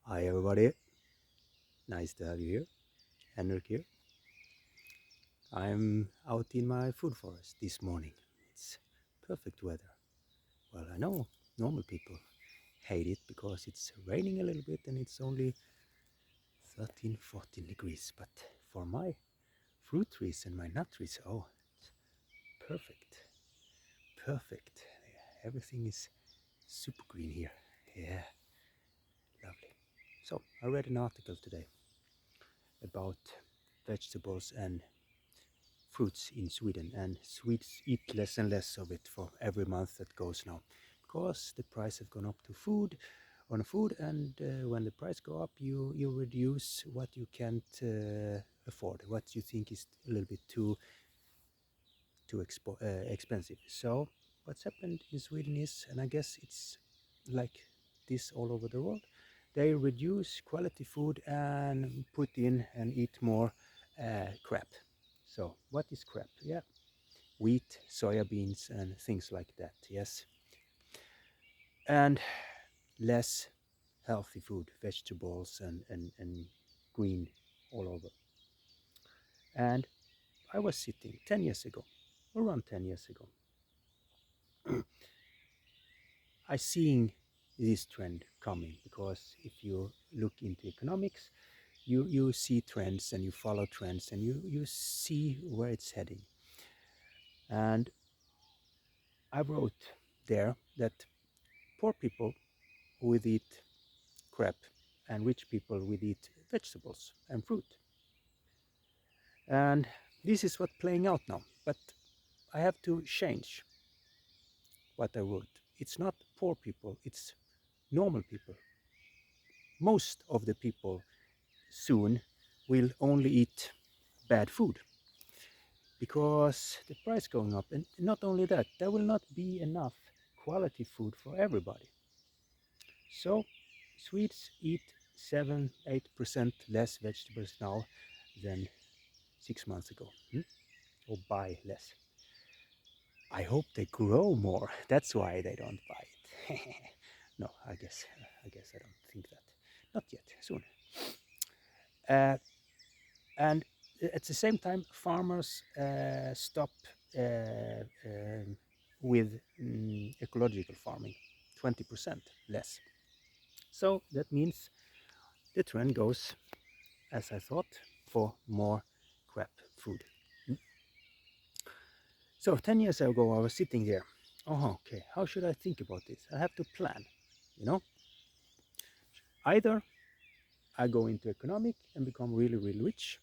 Hi everybody, nice to have you here. Henrik here. I'm out in my food forest this morning. It's perfect weather. Well, I know normal people hate it because it's raining a little bit and it's only 13, 14 degrees. But for my fruit trees and my nut trees, oh, it's perfect. Perfect. Everything is super green here. Yeah, lovely. So, I read an article today about vegetables and fruits in Sweden, and Swedes eat less and less of it for every month that goes now, because the price have gone up to food on food, and when the price go up, you reduce what you can't afford, what you think is a little bit too expensive. So what's happened in Sweden is, and I guess it's like this all over the world, they reduce quality food and put in and eat more crap. So what is crap? Yeah, wheat, soya beans, and things like that. Yes, and less healthy food, vegetables and green all over. And I was sitting 10 years ago, around 10 years ago, I seeing this trend coming, because if you look into economics, you see trends and you follow trends and you see where it's heading. And I wrote there that poor people would eat crap and rich people would eat vegetables and fruit. And this is what's playing out now. But I have to change what I wrote. It's not poor people, it's normal people. Most of the people soon will only eat bad food because the price going up, and not only that, there will not be enough quality food for everybody. So Swedes eat 7-8% less vegetables now than 6 months ago, or buy less. I hope they grow more. That's why they don't buy it. No, I guess I don't think that. Not yet. Soon. Uh, and at the same time, farmers stop with ecological farming, 20% less. So that means the trend goes, as I thought, for more crap food. So 10 years ago, I was sitting there. Oh, okay, how should I think about this? I have to plan, you know? Either I go into economic and become really, really rich,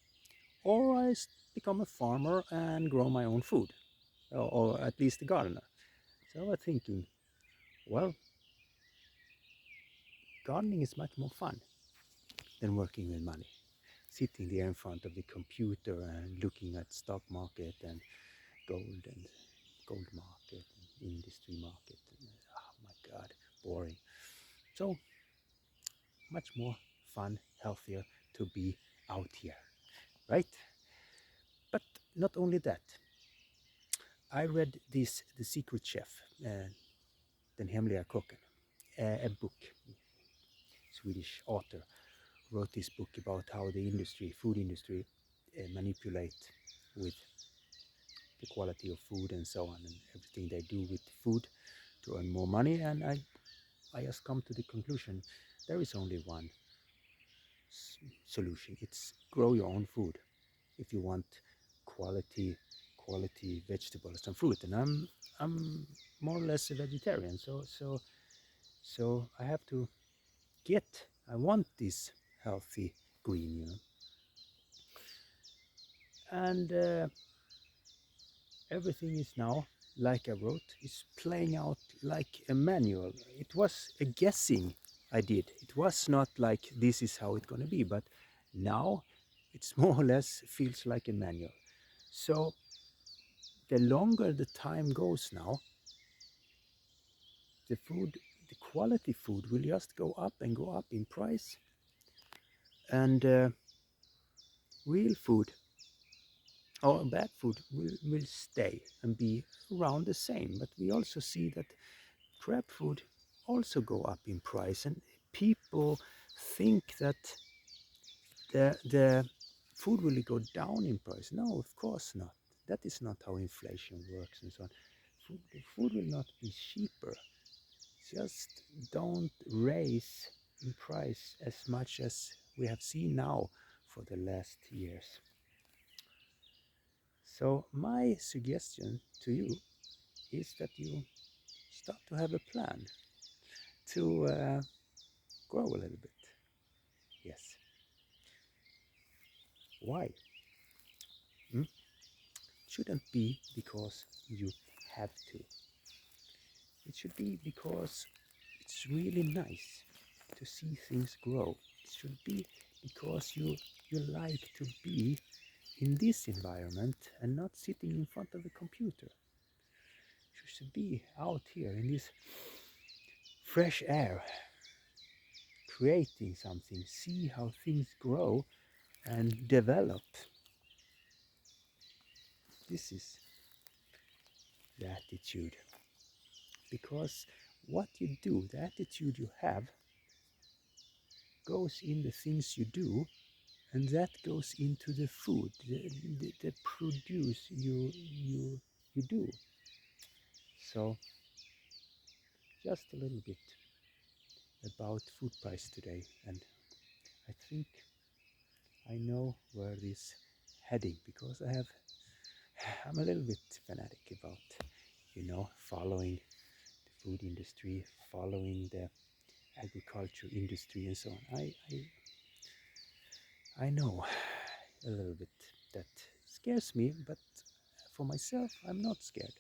or become a farmer and grow my own food, or at least a gardener. So I was thinking, well, gardening is much more fun than working with money. Sitting there in front of the computer and looking at stock market and gold market and industry market. And, oh my God, boring. So much more fun, healthier to be out here, right? But not only that, I read this The Secret Chef, Den hemliga kocken, a book. Swedish author wrote this book about how the food industry, manipulate with the quality of food and so on, and everything they do with food to earn more money. And I just come to the conclusion there is only one solution. It's grow your own food if you want quality vegetables and fruit. And I'm more or less a vegetarian, so I have to I want this healthy green, and everything is now, like I wrote, is playing out like a manual. It was a guessing I did. It was not like this is how it's going to be, but now it's more or less feels like a manual. So the longer the time goes now, the quality food will just go up and go up in price, and real food or bad food will stay and be around the same. But we also see that crap food also go up in price, and people think that the food will go down in price. No, of course not. That is not how inflation works and so on. Food will not be cheaper. Just don't raise in price as much as we have seen now for the last years. So my suggestion to you is that you start to have a plan to grow a little bit. Yes. Why? Hmm? Shouldn't be because you have to. It should be because it's really nice to see things grow. It should be because you like to be in this environment and not sitting in front of a computer. You should be out here in this fresh air, creating something, see how things grow and develop. This is the attitude. Because what you do, the attitude you have, goes in the things you do, and that goes into the food, the produce you do. So just a little bit about food price today, and I think I know where it is heading because I'm a little bit fanatic about following the food industry, following the agriculture industry, and so on. I know a little bit that scares me, but for myself, I'm not scared.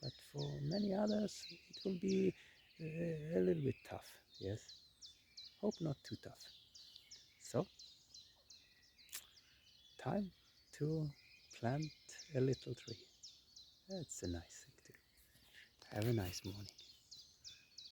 But for many others, it will be a little bit tough. Yes, hope not too tough. So, time to plant a little tree. That's a nice thing to do. Have a nice morning.